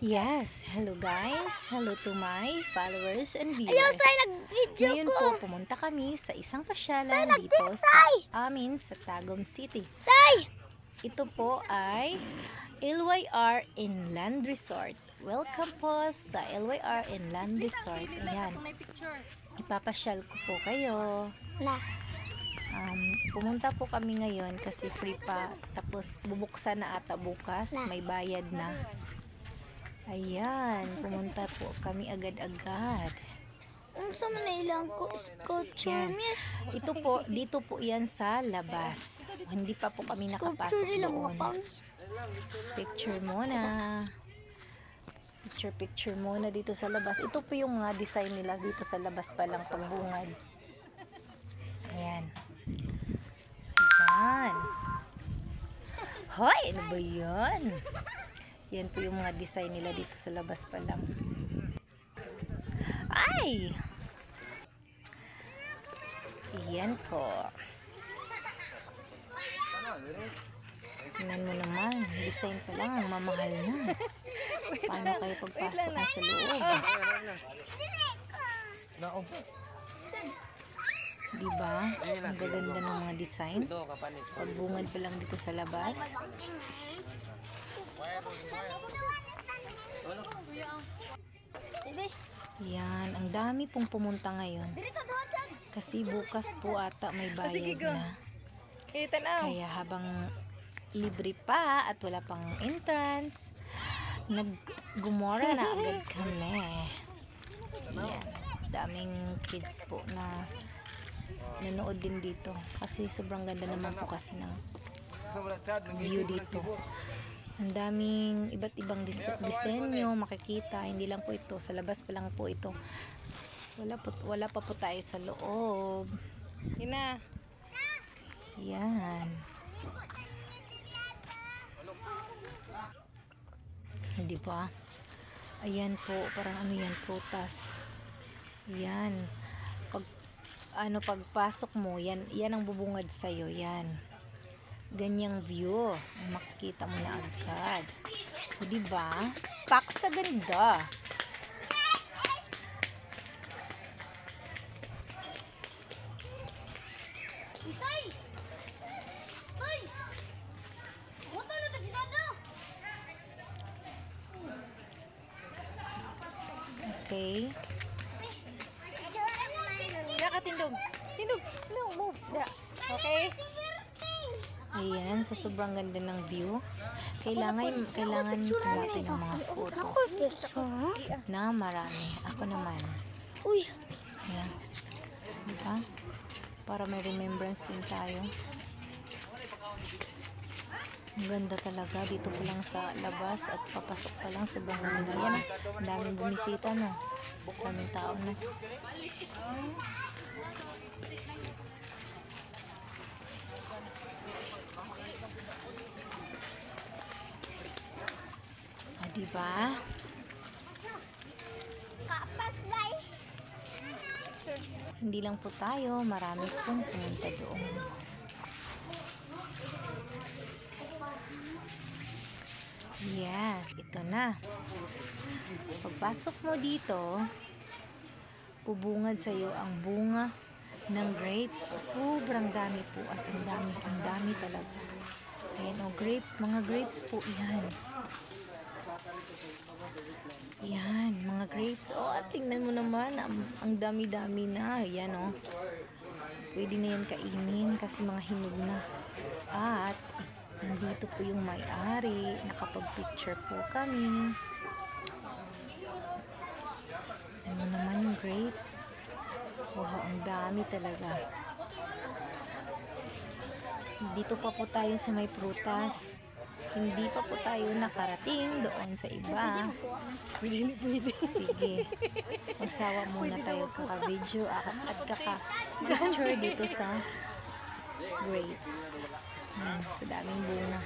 Yes, hello guys. Hello to my followers and viewers. Ayaw, Say, nag-video Ngayon ko. po, pumunta kami sa isang pasyalan Say, dito nag-video, sa Say. amin sa Tagum City. Say! Ito po ay LYR Inland Resort. Welcome po sa LYR Inland Resort. Ayan, ipapasyal ko po kayo. Na. Pumunta po kami ngayon kasi free pa. Tapos bubuksan na ata bukas. May bayad na. Ayan, pumunta po kami agad-agad. Ang sama na ilang sculpture Yan. niya. Ito po, dito po yan sa labas. Hindi pa po kami Sculpture nakapasok nila mga doon. pangis. Picture muna. Picture muna dito sa labas. Ito po yung mga design nila dito sa labas pa lang pagbungad. Ayan. Ayan. Hoy, ano ba yan? Yan po yung mga design nila dito sa labas pa lang. Ay! Yan po. Tingnan mo naman, design pa lang, mamahal na. Paano kayo pagpasok mo sa loob? Diba? Ang gaganda ng mga design. Pagbungad pa lang dito sa labas. Yan, ang dami pong pumunta ngayon. Kasi bukas po ata may bayad na. Kaya habang libre pa at wala pang entrance, naggumora na agad kami. Yan, daming kids po na nanood din dito. Kasi sobrang ganda naman po kasi ng view dito. Ang daming iba't ibang disenyo makikita. Hindi lang po ito. Sa labas pa lang po ito. Wala pa po tayo sa loob. Yan. Hindi ba? Ayan po. Parang ano yan? Prutas. Yan. Pagpasok mo, yan ang bubungad sa'yo. Yan. Ganyang view. Makikita mo na agad. O, diba? Pak sa ganda. Isay! Say! Wata na si Dada! Okay. Tindog. No, move. Da. Okay? Ayan, sa sobrang ganda ng view. Kailangan kumati ng mga photos na marami. Ako naman. Uy! Ayan. Diba? Para may remembrance din tayo. Ang ganda talaga. Dito pa lang sa labas at papasok pa lang. Sobrang ganda. Yan. Ang daming bumisita, no? Daming tao, no? Diba? Kapas bay! Hindi lang po tayo, marami pong pumunta doon. Yes, ito na. Pagpasok mo dito, pubungad sa iyo ang bunga ng grapes. Sobrang dami po, as ang dami talaga. Ayan o, grapes, mga grapes po yan. Yan, mga grapes. Oh, tingnan mo naman. Ang dami-dami na. Yan, oh. Pwede na yan kainin kasi mga hinog na. At, nandito po yung may-ari. Nakapag-picture po kami. Ano naman yung grapes? Wow, ang dami talaga. Dito pa po tayo sa may prutas. Hindi pa po tayo nakarating doon sa iba. Sige. Magsawa muna tayo kaka-video at kaka-picture dito sa grapes. Sa daming bunga.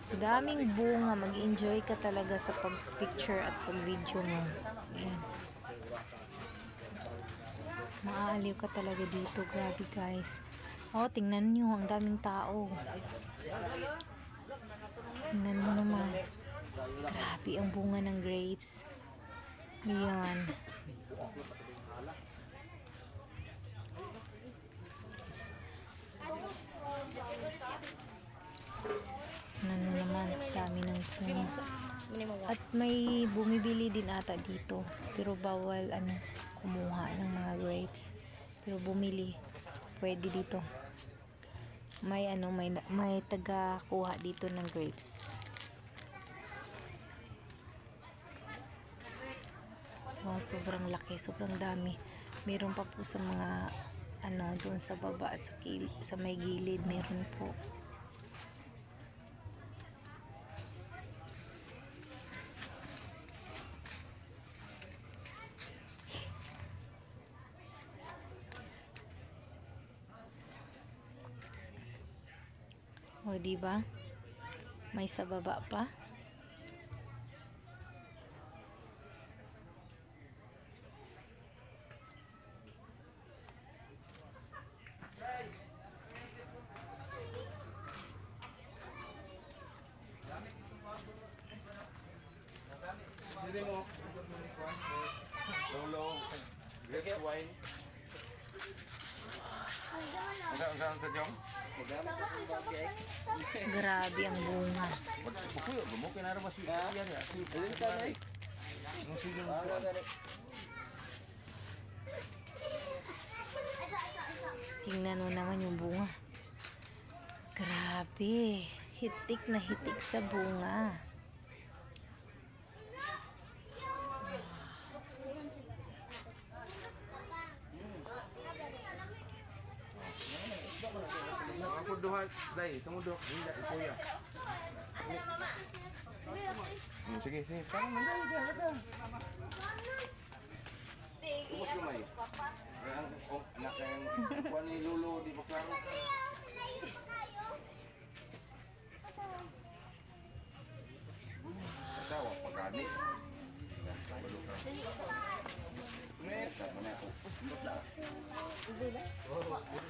Sa daming bunga. Mag-enjoy ka talaga sa pag-picture at pag-video mo. Ayan. Maaaliw ka talaga dito. Grabe guys. Oh, tingnan nyo, ang daming tao. Tingnan mo Grabe ang bunga ng grapes. Ayan. Ano naman sa dami ng puno. At may bumibili din ata dito. Pero bawal kumuha ng mga grapes. Pero bumili. Pwede dito. May taga kuha dito ng grapes. Wow, sobrang laki, sobrang dami. Meron pa po sa mga doon sa baba at sa may gilid, meron po. O, diba? May sa baba pa. Lolo, grape wine. Ang sa jong? Grabe ang bunga. Bukuyo, bumukin na rin masih. Yan ya. Tingnan mo naman yung bunga. Grabe. Hitik na hitik sa bunga. Aku duha, dai, tunggu dok, hindi ito ya. Sige, sige. Parang mandali ka, kata. Ubus lumay. Ang anak yang kuha ni Lolo, di ba klaro? Asawa, pagkani.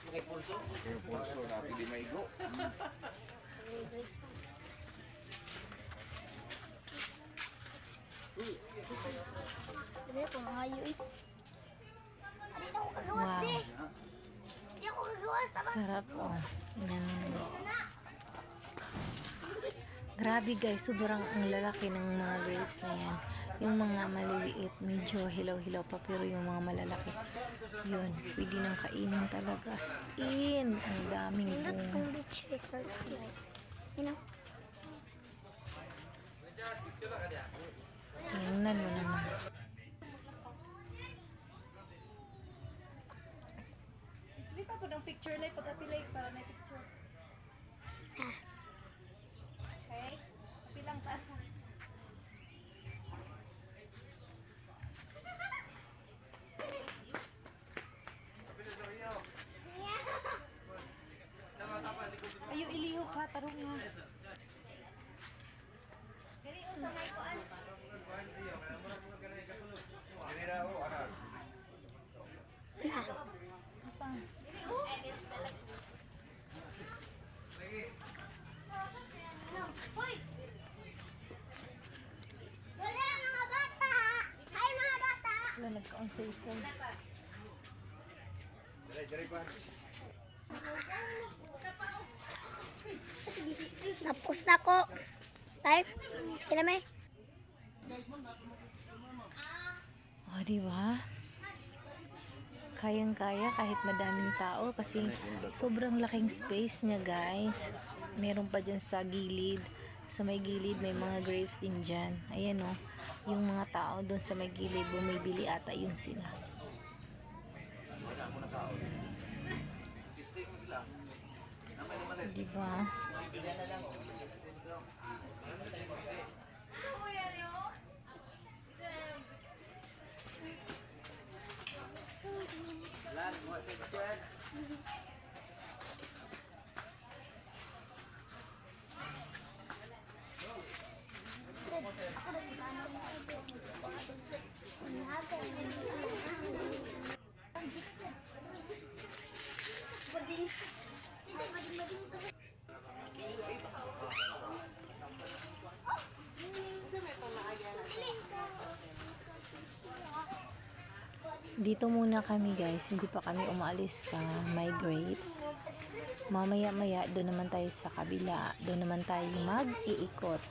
Pakai pulso, tapi di maigo. Sabi ko, nangayo eh. Hindi ako kagawas Wow. eh. Hindi ako kagawas, tama? Sarap oh. Tingnan mo. Grabe guys, sobrang ang lalaki ng mga grapes na yan. Yung mga maliliit, medyo hilaw-hilaw pa, pero yung mga malalaki, yun, pwede nang kainin talaga. As in, ang daming Not bunga. from the chest, you know? Tingnan mo naman. Hindi pa po ng picture live pag-apilay para may picture. Okay? Pilang taas na. Ayo ilihok ha, tarong ha. Hoy! Wala mga bata! Hi mga bata! Wala, nagka-on-say-say. Tapos na ko. Time? Sige na may. O, diba? Kayang-kaya kahit madaming tao kasi sobrang laking space niya guys. Meron pa dyan sa gilid. Sa may gilid may mga grapes din dyan. Ayan o. Yung mga tao doon sa may gilid bumibili ata yun sila. Diba? Bading. Kasi bading-bading to. Dito muna kami guys, hindi pa kami umaalis sa My Grapes. Mamaya-maya doon naman tayo sa kabila, doon naman tayo mag-iikot.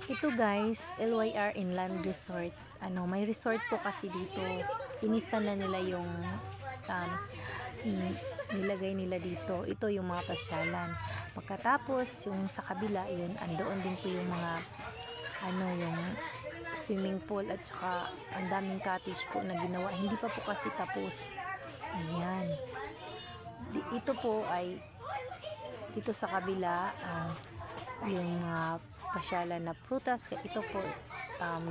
Ito guys, LYR Inland Resort. May resort po kasi dito. Inisa na nila yung nilagay nila dito. Ito yung mga pasyalan. Pagkatapos yung sa kabila, yun andoon din po yung mga yung swimming pool at saka ang daming cottage po na ginawa. Hindi pa po kasi tapos. Ayan. Ito po ay dito sa kabila yung pasyalan na prutas. Ito po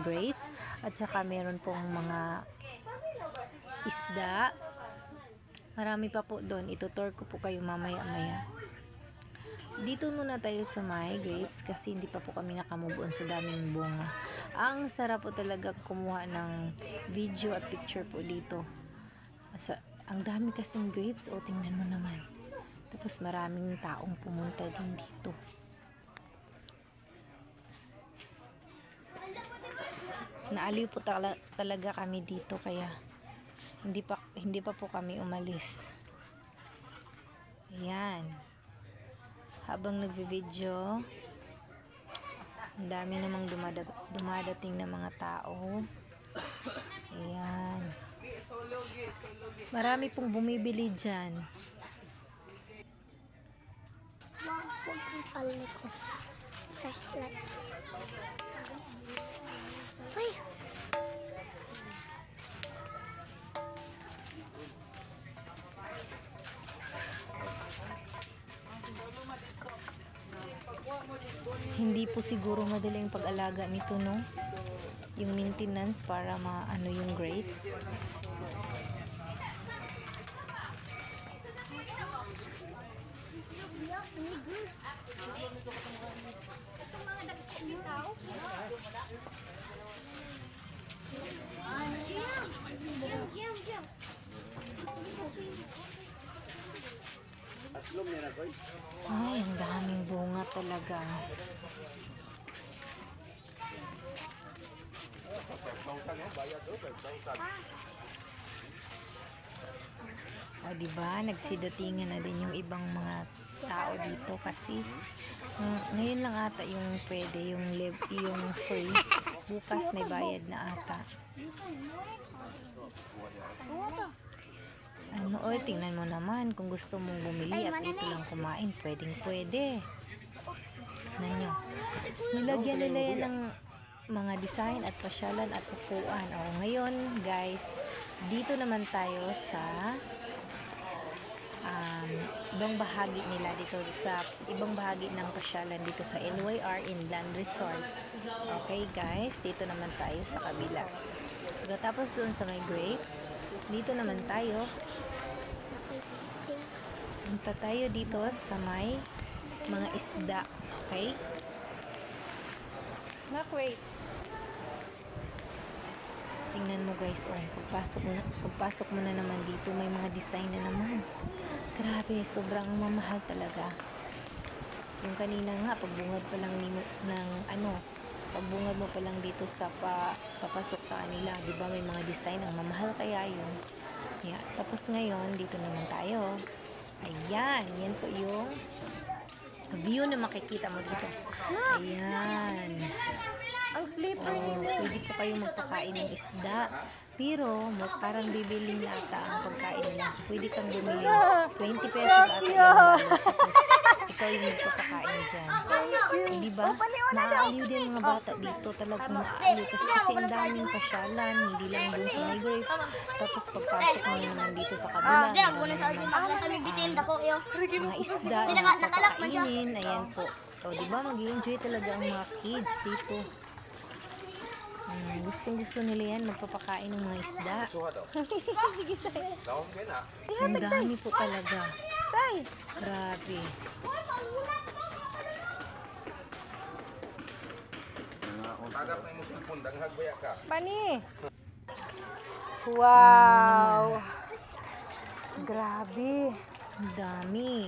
grapes at saka meron pong mga isda. Marami pa po doon. Itutour ko po kayo mamaya-maya. Dito muna tayo sa My Grapes kasi hindi pa po kami nakamove on sa daming bunga. Ang sarap po talaga kumuha ng video at picture po dito. Ang dami kasing grapes. O, tingnan mo naman. Tapos maraming taong pumunta din dito. Naaliw po talaga kami dito kaya hindi pa po kami umalis. Ayan. Habang nagvi-video, ang dami namang dumadating na mga tao. Ayan. Marami pong bumibili dyan. Huwag kang palmi ko. Flashlight. Ay! Hindi po siguro madali yung pag-alaga nito, no? Yung maintenance para maano yung grapes. Ay, ang daming bunga talaga. O, diba? Nagsidatingan na din yung ibang mga tao dito kasi ngayon lang ata yung pwede, yung free. Bukas may bayad na ata. Tingnan mo naman kung gusto mong bumili at dito lang kumain, pwede. Tingnan nyo. Nilagyan nila yan ng mga design at pasyalan at upuan. Ngayon guys, dito naman tayo sa ibang bahagi nila dito sa ibang bahagi ng pasyalan dito sa LYR Inland Resort. Okay guys, dito naman tayo sa kabila. Tapos doon sa My Grapes, dito naman tayo. Punta tayo dito sa may mga isda. Okay? Wait. Tingnan mo guys, pagpasok mo na naman dito, may mga design na naman. Grabe, sobrang mamahal talaga. Yung kanina nga, pagbungad pa lang pagbungad mo pa lang dito sa papasok sa kanila, di ba may mga design, ang mamahal kaya yun. Yeah. Tapos ngayon, dito naman tayo. Ayan, yan po yung view na makikita mo dito. Ayan. Ang slippery. Pwede po kayong magpakain ng isda. Pero, parang bibili niya ata ang pagkain nila. Pwede kang bumili. 20 pesos ata yung tapos ikaw yung magpapakain dyan. Diba? Naaaliw din mga bata dito. Talagang naaaliw. Kasi ang daming pasyalan. Hindi lang dun sa My Grapes. Tapos pagpasok mo naman dito sa kabila. Mga isda na magpapakainin. Ayan po. Diba? Mag-i-enjoy talaga ang mga kids dito. Gustong-gusto nila yan, magpapakain ng mga isda. Sige, say. Ang dami po talaga. Say. Grabe. Pani. Wow. Grabe. Ang dami.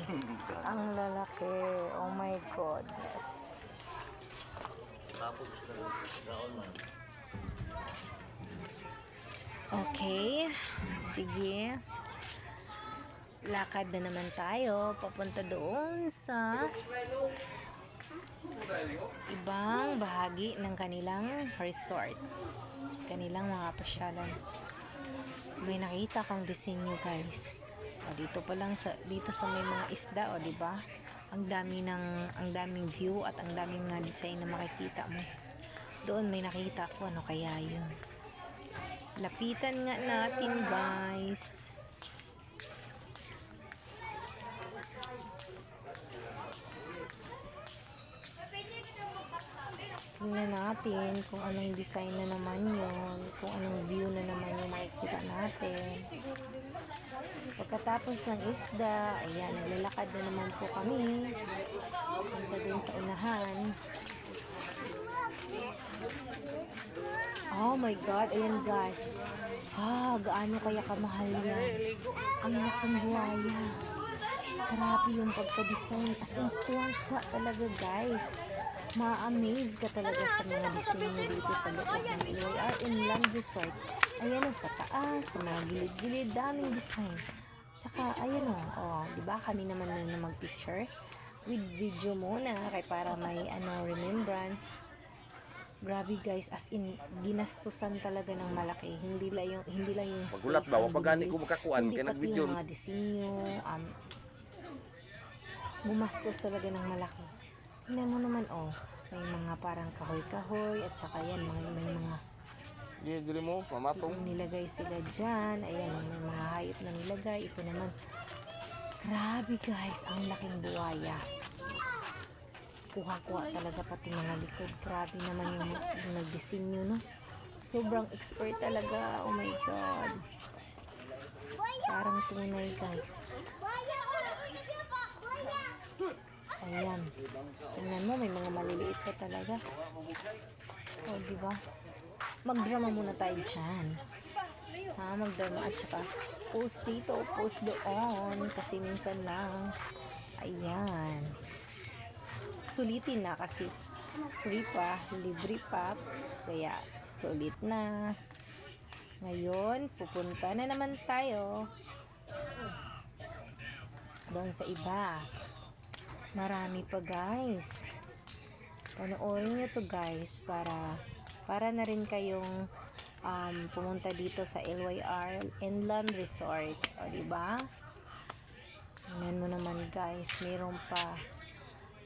Ang lalaki. Oh my goodness. Okay, sige. Lakad na naman tayo papunta doon sa ibang bahagi ng kanilang resort. Kanilang mga pasyalan. May nakita kang disenyo, guys. O, dito pa lang dito sa may mga isda, o di ba? Ang daming view at ang daming mga design na makikita mo. Doon may nakita ko, ano kaya yun? Lapitan nga natin, guys. Tingnan natin kung anong design na naman yun, kung anong view na naman yung makikita natin. Pagkatapos ng isda, ayan, naglalakad na naman po kami. Punta dun sa unahan. Oh my God, ayan guys. Gaano kaya kamahal yan? Ang laking buhaya. Grabe yung pagka-design. As in, tuwang-tuwa talaga, guys. Ma-amaze ka talaga sa mga disenyo dito sa loob ng LYR Inland Resort. Ayan o, sa taas, sa mga gilid-gilid, daming design. Tsaka, ayan o, di ba kami naman na mag-picture with video muna, kay para may remembrance. Grabe guys, as in ginastusan talaga ng malaki. Hindi lang yung space. Magulat ba wa pagani ko makakuan kay pati nag-video. yung mga disenyo, gumastos talaga ng malaki. Tingnan mo naman may mga parang kahoy-kahoy at saka yan may mga Dili mo pamatong. nilagay sila dyan. Ayan, may mga hayop na nilagay. Ito naman, grabe guys, ang laking buwaya. Kuha-kuha talaga pati mga likod. Grabe naman yung nagdisenyo, no? Sobrang expert talaga. Oh my God. Parang tunay, guys. Ayan. Tingnan mo, may mga maliliit pa talaga. Diba? Magdrama muna tayo dyan. Magdrama at saka post dito, post doon. Kasi minsan lang. Ayan. Sulitin na kasi free pa, libre pa, kaya sulit na. Ngayon, pupunta na naman tayo doon sa iba. Marami pa guys. Panoorin nyo to guys para na rin kayong pumunta dito sa LYR Inland Resort. O diba? Tingnan mo naman guys, mayroon pa.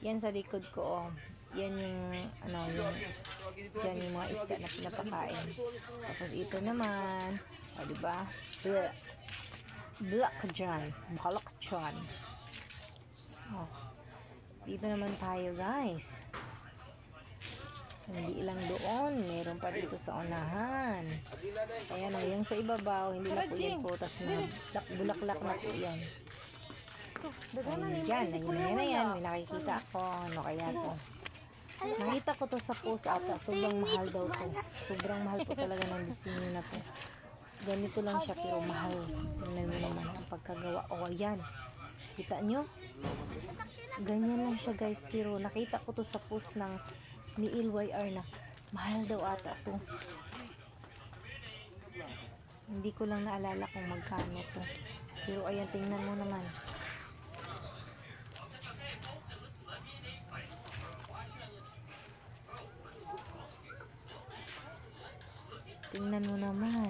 Yan sa likod ko, yan yung dyan yung mga isda na pinapakain. Tapos ito naman, diba? Black dyan. Dito naman tayo guys. Hindi lang doon, meron pa dito sa unahan. Ayan yung sa ibabaw, hindi na po yan po. Tapos bulaklak na po yan. Ayan, may nakikita ako. Ano kaya to? Nakita ko to sa post ata. Sobrang mahal daw to. Sobrang mahal po talaga ng disenyo na to. Ganito lang siya pero mahal. Tingnan mo naman ang pagkagawa. Ayan. Kita nyo? Ganyan lang siya guys. Pero nakita ko to sa post ni LYR na mahal daw ata to. Hindi ko lang naalala kung magkano to. Pero ayan, tingnan mo naman. Tingnan mo naman.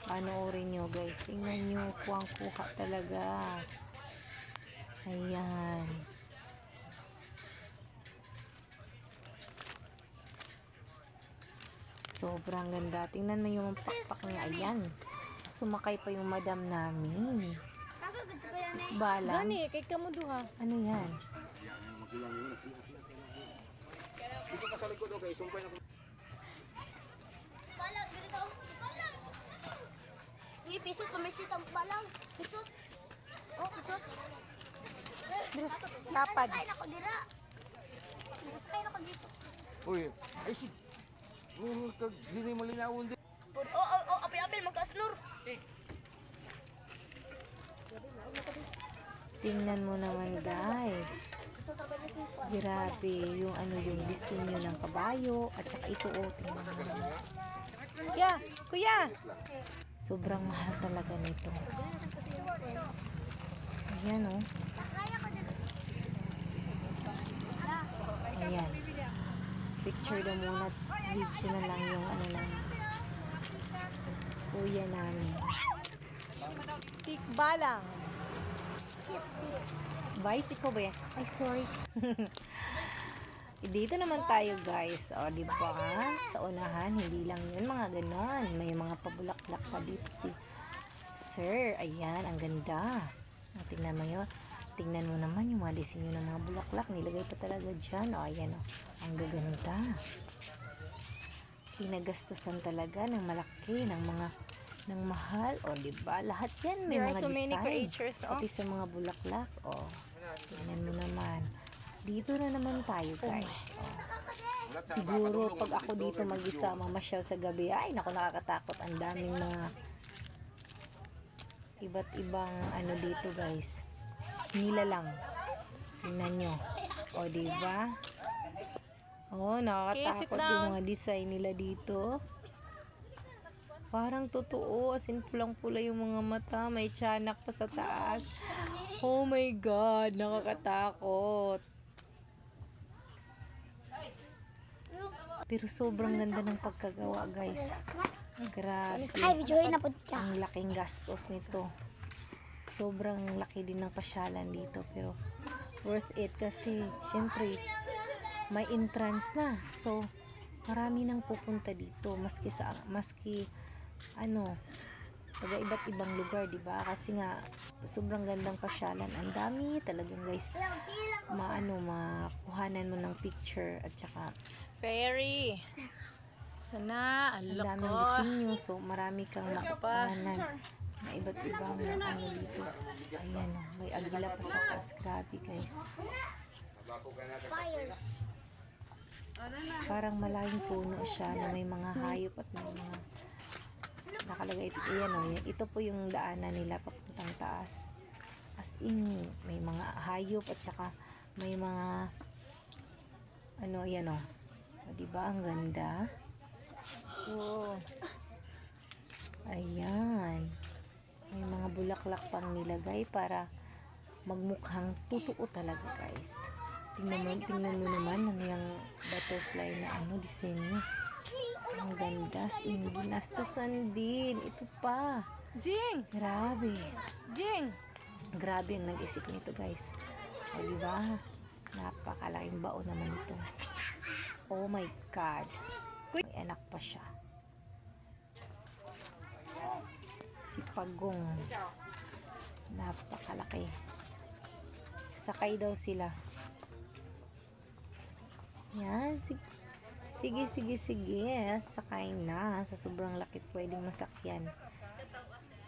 Panoorin nyo guys. Tingnan nyo. Kuwang-kuha talaga. Ayan. Sobrang ganda. Tingnan mo yung pakpak niya. Ayan. Sumakay pa yung madam namin. Balang. Gani, kay kamo duha. Ano yan? Dito ka sa likod okay, sumpay na. Balang, dito. Balang. Pisot, kumisit ang balang. Pisot. Pisot. Lapad. Sakay na ko dira. Sakay na ko dito. Uy, ay si. Kag dili malinawon din. Api-api, magka-snur. Tingnan mo naman guys. Grabe, yung ano yung disenyo ng kabayo at saka ito tingnan mo naman. Kuya! Sobrang mahal talaga nito. Ayan Ayan. Picture na muna. Video na lang yung ano lang. Kuya namin. Tikbalang. Excuse me. Vice, ikaw ba yan? Ay, sorry. Dito naman tayo guys. O, diba? Sa unahan, hindi lang yun mga ganon. May mga pabulaklak pa dito si Sir. Ayan, ang ganda. Tingnan mo yun. Tingnan mo naman yung mga disenyo ng mga bulaklak. Nilagay pa talaga dyan. O, ayan o. Ang gaganda. Pinagastusan talaga ng malaki, ng mahal. O, diba? Lahat yan may There are mga so many design. creatures, oh. Pati sa mga bulaklak. O, tingnan mo naman. Dito na naman tayo, guys. O. Siguro, pag ako dito mag-isa, mamasyal sa gabi, ay, naku, nakakatakot. Ang daming mga iba't ibang ano dito, guys. Nilalang. Tingnan nyo. O, diba? O, nakakatakot yung mga design nila dito. Parang totoo. As in, pulang-pula yung mga mata. May tiyanak pa sa taas. Oh my God. Nakakatakot. Pero sobrang ganda ng pagkagawa, guys. Grabe. Ay, videoin na po siya. Ang laking gastos nito. Sobrang laki din ng pasyalan dito. Pero worth it kasi syempre may entrance na. So, marami nang pupunta dito. Maski taga iba't ibang lugar, diba? Kasi nga, sobrang gandang pasyalan. Ang dami talagang guys. Makuhanan mo ng picture at saka Fairy. Sana, ang daming disenyo. So, marami kang makuhanan na iba't ibang dito. Ayan o. May agila pa sa taas. Grabe guys. Fires. Parang malayong puno siya na may mga hayop at may mga nakalagay ito. Ayan o. Ito po yung daanan nila papuntang taas. As in, may mga hayop at saka may mga ayan o. Diba ang ganda? Oh. Ayan. May mga bulaklak pang nilagay para magmukhang totoo talaga guys. Tingnan mo naman yung butterfly na disenyo. Ang ganda. Ginastusan din. Ito pa. Jing! Grabe. Jing! Grabe ang nag-isip nito guys. O diba? Napakalaking baon naman ito. Oh my God. May anak pa siya. Si Pagong. Napakalaki. Sakay daw sila. Yan. Sige. Sakay na. Sa sobrang laki pwedeng masakyan.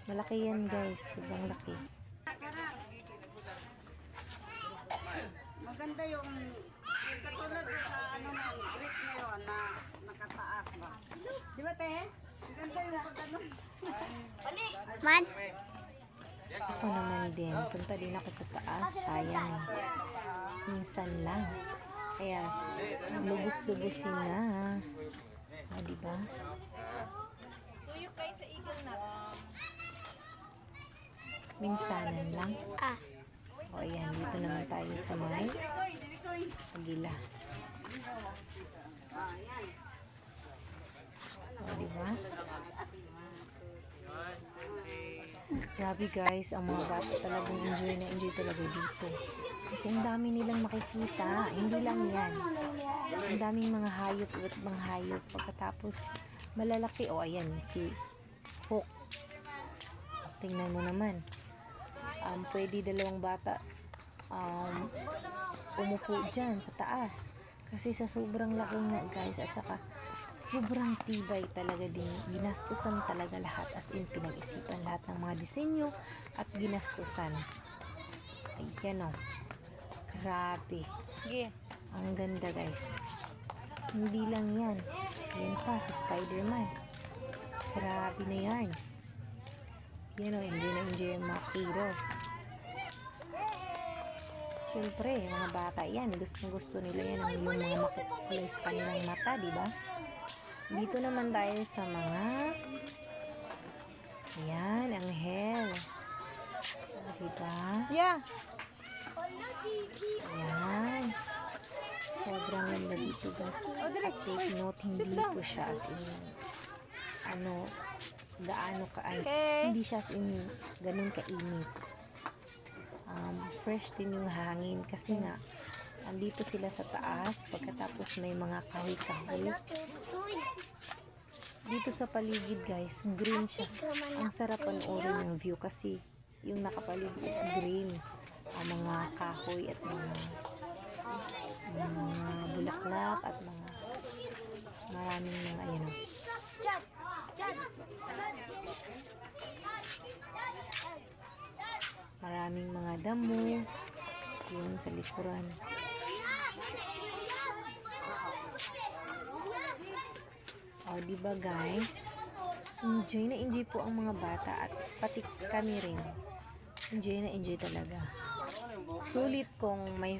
Malaki yan guys. Sobrang laki. Maganda yung katulad sa brick ngayon na nakataas ba? Di ba te? Maganda yung pagkanon. Man. Ako naman din. Punta din ako sa taas. Sayang. Minsan lang. Kaya, lubos-lubusin na. Diba? Tuyok kayo sa eagle na. Minsanan lang. Ah. O ayan, dito naman tayo sa may agila. O, diba? Grabe guys, ang mga bata talagang enjoy talaga dito. Kasi ang dami nilang makikita. Hindi lang yan. Ang daming mga hayop, iba't ibang hayop. Pagkatapos, malalaki. O ayan, si Hawk. Tingnan mo naman. Pwede dalawang bata umupo dyan sa taas kasi sa sobrang laki nga guys at saka sobrang tibay talaga din, ginastusan talaga lahat, as in pinag-isipan lahat ng mga disenyo at ginastusan. Ayan o, grabe, ang ganda guys. Hindi lang yan pa sa Spider-Man, grabe na yan. Yan o, enjoy na enjoy yung mga kiddos. Siyempre, mga bata yan, gustong-gusto nila yan yung mga makukulay sa kanilang mata, di ba? Dito naman tayo sa mga ayan, anghel. Diba? Yeah. Ayan. Sobrang ganda dito, guys. At take note, hindi po siya as in gaano ka ay, hindi siya as in ganun kainit. Fresh din yung hangin kasi nga andito sila sa taas, pagkatapos may mga kahoy-kahoy dito sa paligid, guys. Green siya. Ang sarap panoorin yung view kasi yung nakapaligid is green. Ang mga kahoy at mga bulaklak at mga maraming mga ayan o. Maraming mga damo yun sa likuran. O, diba guys? Enjoy po ang mga bata at pati kami rin. Enjoy talaga. Sulit kung may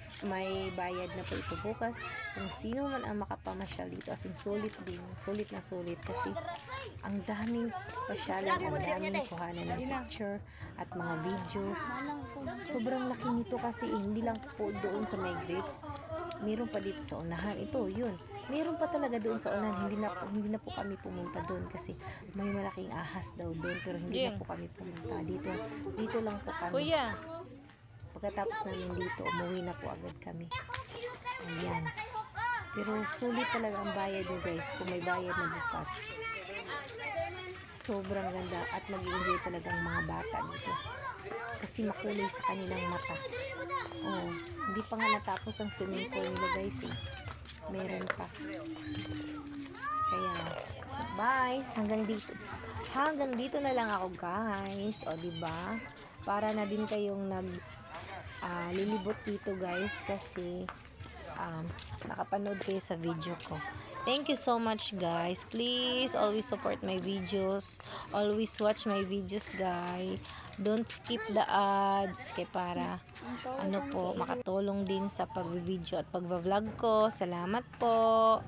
bayad na po ito bukas. Kung sino man ang makapamasyal dito, as in sulit din. Sulit na sulit kasi ang daming pasyalan, ang daming kuhanan ng picture at mga videos. Sobrang laki nito kasi hindi lang po doon sa may grapes. Meron pa dito sa unahan. Ito, yun. Meron pa talaga doon sa unahan. Hindi na po kami pumunta doon kasi may malaking ahas daw doon, pero hindi na po kami pumunta dito lang po kami. Kuya. Pagkatapos namin dito, umuwi na po agad kami. Ayan. Pero sulit talaga ang bayad nyo, guys, kung may bayad na bukas. Sobrang ganda at mag-enjoy talaga ang mga bata dito. Kasi makulay sa kanilang mata. Oh, hindi pa nga natapos ang swimming pool nila, guys, eh. Meron pa. Kaya, bye! Hanggang dito na lang ako, guys. O, diba? Para na din kayong lilibot dito, guys, kasi nakapanood kayo sa video ko. Thank you so much, guys. Please always support my videos. Always watch my videos, guys. Don't skip the ads kay para makatulong din sa pag-video at pag-vlog ko. Salamat po.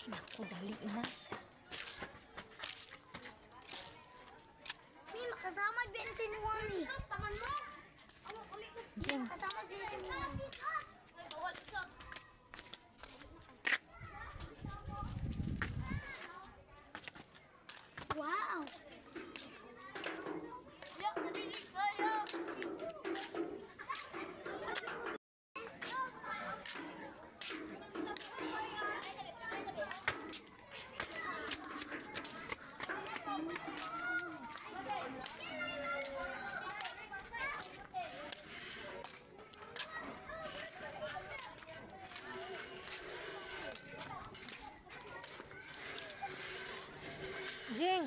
Naku, dali na. May makasama din si Mami. Taman mo. Diyan. Makasama din si Mami. Wow. Jing.